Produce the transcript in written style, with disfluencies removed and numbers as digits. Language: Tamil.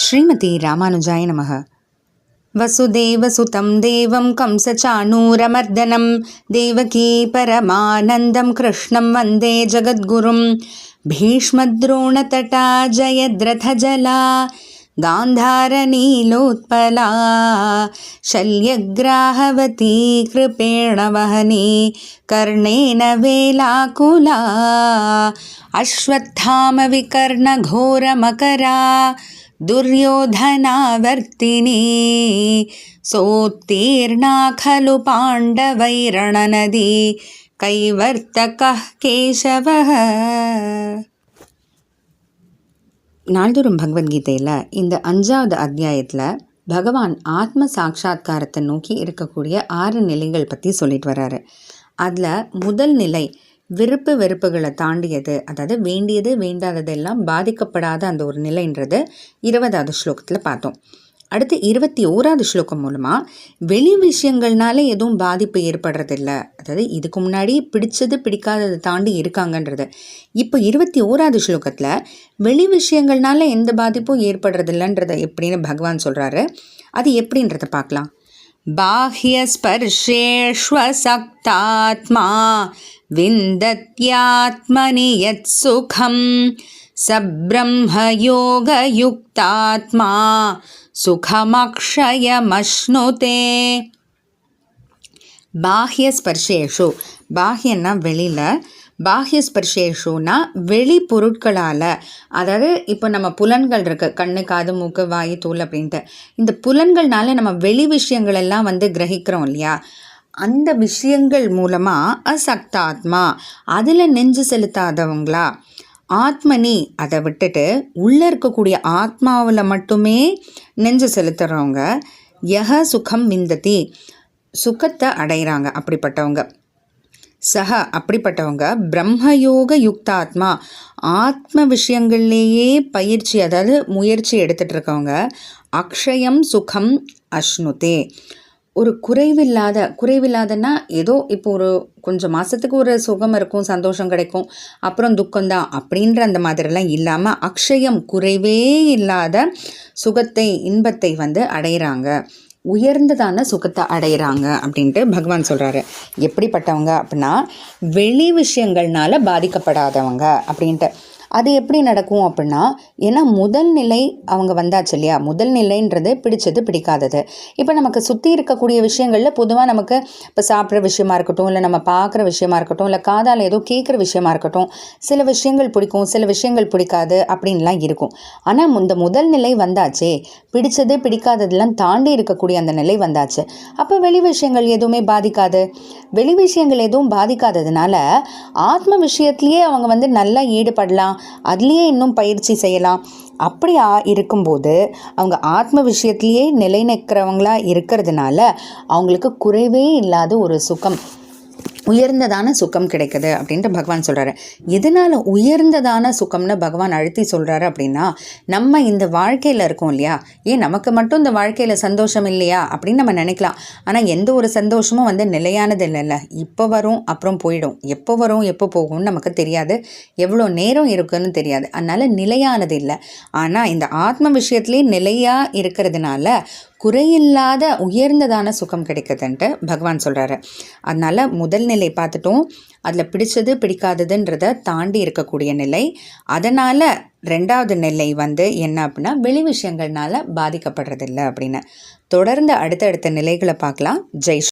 ஸ்ரீமதி ராமானுஜாய நமः. வசுதேவசுதம் தேவம் கம்சசாணூரமர்தனம் தேவகீ பரமானந்தம் கிருஷ்ணம் வந்தே ஜகத்குரும். பீஷ்மத்ரோணதடா ஜயத்ரதஜலா गान्धारनीलोत्पला शल्यग्राहवती कृपेण वहनी कर्णेन वेलाकुला अश्वत्थामविकर्णघोरमकरा दुर्योधनावर्तिनी सोत्तीर्णा खलु पाण्डवैरणनदी कैवर्तकः केशवः. நாள்தோறும் பகவத்கீதையில் இந்த 5வது அத்தியாயத்தில் பகவான் ஆத்ம சாட்சா்காரத்தை நோக்கி இருக்கக்கூடிய 6 நிலைகள் பற்றி சொல்லிட்டு வர்றாரு. அதில் முதல் நிலை விருப்பு வெறுப்புகளை தாண்டியது, அதாவது வேண்டியது வேண்டாததெல்லாம் பாதிக்கப்படாத அந்த ஒரு நிலைன்றது 20வது ஸ்லோகத்தில் பார்த்தோம். அடுத்து 21வது ஸ்லோகம் மூலமாக வெளி விஷயங்கள்னால எதுவும் பாதிப்பு ஏற்படுறதில்ல, அதாவது இதுக்கு முன்னாடி பிடிச்சது பிடிக்காததை தாண்டி இருக்காங்கன்றது. இப்போ 21வது ஸ்லோகத்தில் வெளி விஷயங்கள்னால எந்த பாதிப்பும் ஏற்படுறதில்லைன்றதை எப்படின்னு பகவான் சொல்கிறாரு. அது எப்படின்றத பார்க்கலாம். பாஹ்ய ஸ்பர்ஷேஷ்வசக்தாத்மா விந்தத்யாத்மனி யத் சுகம் சப்ரம்மயோகயுக்தாத்மா சுகமக்ஷயமஷ்ணுதே. பாஹ்ய ஸ்பர்ஷேஷு, பாஹ்யன்னா வெளியில், பாஹ்ய ஸ்பர்ஷேஷுனா வெளி பொருட்களால், அதாவது இப்போ நம்ம புலன்கள் இருக்குது, கண்ணு காது மூக்கு வாயு தோல் அப்படின்ட்டு, இந்த புலன்கள்னால நம்ம வெளி விஷயங்கள் எல்லாம் கிரகிக்கிறோம் இல்லையா, அந்த விஷயங்கள் மூலமாக அசக்தாத்மா அதில் நெஞ்சு செலுத்தாதவங்களா, ஆத்மனி அதை விட்டுட்டு உள்ளே இருக்கக்கூடிய ஆத்மாவில் மட்டுமே நெஞ்சு செலுத்துகிறவங்க, யஹ சுகம் விந்ததி சுகத்தை அடைகிறாங்க அப்படிப்பட்டவங்க, சஹ அப்படிப்பட்டவங்க பிரம்மயோக யுக்தாத்மா ஆத்ம விஷயங்கள்லேயே பயிற்சி, அதாவது முயற்சி எடுத்துகிட்டு இருக்கவங்க, அக்ஷயம் சுகம் அஷ்ணுதே ஒரு குறைவில்லாதன்னா ஏதோ இப்போ ஒரு கொஞ்சம் மாதத்துக்கு ஒரு சுகம் இருக்கும், சந்தோஷம் கிடைக்கும், அப்புறம் துக்கம்தான் அப்படின்ற அந்த மாதிரிலாம் இல்லாமல் அக்ஷயம் குறைவே இல்லாத சுகத்தை இன்பத்தை அடைகிறாங்க, உயர்ந்ததான சுகத்தை அடைகிறாங்க அப்படின்ட்டு பகவான் சொல்கிறாரு. எப்படிப்பட்டவங்க அப்படின்னா வெளி விஷயங்கள்னால பாதிக்கப்படாதவங்க அப்படின்ட்டு. அது எப்படி நடக்கும் அப்படின்னா, ஏன்னா முதல் நிலை அவங்க வந்தாச்சு இல்லையா, முதல் நிலைன்றது பிடிச்சது பிடிக்காதது. இப்போ நமக்கு சுற்றி இருக்கக்கூடிய விஷயங்களில் பொதுவாக நமக்கு இப்போ சாப்பிட்ற விஷயமா இருக்கட்டும், இல்லை நம்ம பார்க்குற விஷயமா இருக்கட்டும், இல்லை காதால் ஏதோ கேட்குற விஷயமா இருக்கட்டும், சில விஷயங்கள் பிடிக்கும், சில விஷயங்கள் பிடிக்காது அப்படின்லாம் இருக்கும். ஆனால் இந்த முதல் நிலை வந்தாச்சே, பிடிச்சது பிடிக்காததெல்லாம் தாண்டி இருக்கக்கூடிய அந்த நிலை வந்தாச்சு. அப்போ வெளி விஷயங்கள் எதுவுமே பாதிக்காது. வெளி விஷயங்கள் எதுவும் பாதிக்காததுனால ஆத்ம விஷயத்துலேயே அவங்க நல்லா ஈடுபடலாம், அதுலேயே இன்னும் பயிற்சி செய்யலாம். அப்படி இருக்கும்போது அவங்க ஆத்ம விஷயத்திலேயே நிலை நிற்கிறவங்களா இருக்கிறதுனால அவங்களுக்கு குறைவே இல்லாத ஒரு சுகம், உயர்ந்ததான சுகம் கிடைக்குது அப்படின்ட்டு பகவான் சொல்கிறாரு. எதனால் உயர்ந்ததான சுகம்னு பகவான் அழுத்தி சொல்கிறாரு அப்படின்னா, நம்ம இந்த வாழ்க்கையில் இருக்கோம் இல்லையா, ஏன் நமக்கு மட்டும் இந்த வாழ்க்கையில் சந்தோஷம் இல்லையா அப்படின்னு நம்ம நினைக்கலாம். ஆனால் எந்த ஒரு சந்தோஷமும் நிலையானது இல்லைல்ல, இப்போ வரும் அப்புறம் போயிடும், எப்போ வரும் எப்போ போகும்னு நமக்கு தெரியாது, எவ்வளோ நேரம் இருக்குன்னு தெரியாது, அதனால் நிலையானது இல்லை. ஆனால் இந்த ஆத்ம விஷயத்துலேயே நிலையாக இருக்கிறதுனால குறையில்லாத உயர்ந்ததான சுகம் கிடைக்குதுன்ட்டு பகவான் சொல்கிறாரு. அதனால் முதல் நிலை பார்த்துட்டோம், அதில் பிடிச்சது பிடிக்காததுன்றதை தாண்டி இருக்கக்கூடிய நிலை. அதனால் 2வது நிலை என்ன அப்படின்னா வெளி விஷயங்கள்னால பாதிக்கப்படுறதில்லை அப்படின்னு. தொடர்ந்து அடுத்தடுத்த நிலைகளை பார்க்கலாம். ஜெய்